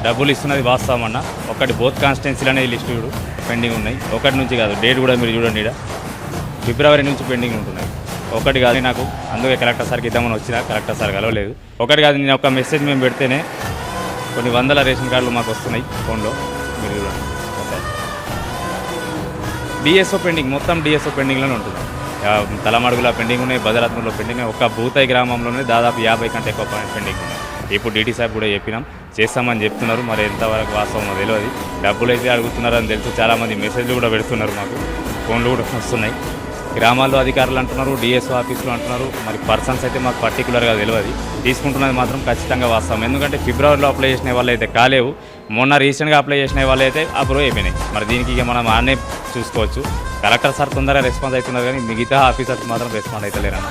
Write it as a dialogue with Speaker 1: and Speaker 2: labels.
Speaker 1: డబ్బులు ఇస్తున్నది వాస్తవం అన్న. ఒకటి బోత్ కాన్స్టిట్యున్సీలోనే లిస్టు పెండింగ్ ఉన్నాయి. ఒకటి నుంచి కాదు, డేట్ కూడా మీరు చూడండి, ఇక్కడ ఫిబ్రవరి నుంచి పెండింగ్ ఉంటున్నాయి. ఒకటి కాదు నాకు, అందుకే కలెక్టర్ సార్కి ఇద్దామని వచ్చినా కలెక్టర్ సార్ కలవలేదు. ఒకటి కాదు, నేను ఒక మెసేజ్ మేము పెడితేనే కొన్ని వందల రేషన్ కార్డులు మాకు వస్తున్నాయి ఫోన్లో, మీరు చూడండి. డిఎస్ఓ పెండింగ్, మొత్తం డిఎస్ఓ పెండింగ్లోనే ఉంటుంది. తలమడుగులో పెండింగ్ ఉన్నాయి, బదరాత్మలో పెండింగ్ ఉన్నాయి. ఒక భూతాయి గ్రామంలోనే దాదాపు 50 కంటే ఎక్కువ పెండింగ్ ఉన్నాయి. ఇప్పుడు డీటీ సార్ కూడా చెప్పినాం, చేస్తామని చెప్తున్నారు. మరి ఎంతవరకు వాస్తవం తెలియదు. డబ్బులు అయితే అడుగుతున్నారని తెలుసు. చాలామంది మెసేజ్లు కూడా పెడుతున్నారు, మాకు ఫోన్లు కూడా వస్తున్నాయి. గ్రామాల్లో అధికారులు అంటున్నారు, డిఎస్ఓ ఆఫీసులు అంటున్నారు. మరి పర్సన్స్ అయితే మాకు పర్టికులర్గా తెలియదు. తీసుకుంటున్నది మాత్రం ఖచ్చితంగా వాస్తవం. ఎందుకంటే ఫిబ్రవరిలో అప్లై చేసిన వాళ్ళు అయితే కాలేవు, మొన్న రీసెంట్గా అప్లై చేసిన వాళ్ళు అయితే అప్రూవ్ అయిపోయినాయి. మరి దీనికి ఇక మనం ఆన్నే చూసుకోవచ్చు. కలెక్టర్ సార్ తొందరగా రెస్పాన్స్ అవుతున్నారు, కానీ మిగతా ఆఫీసర్స్ మాత్రం రెస్పాన్స్ అవుతలేరన్న.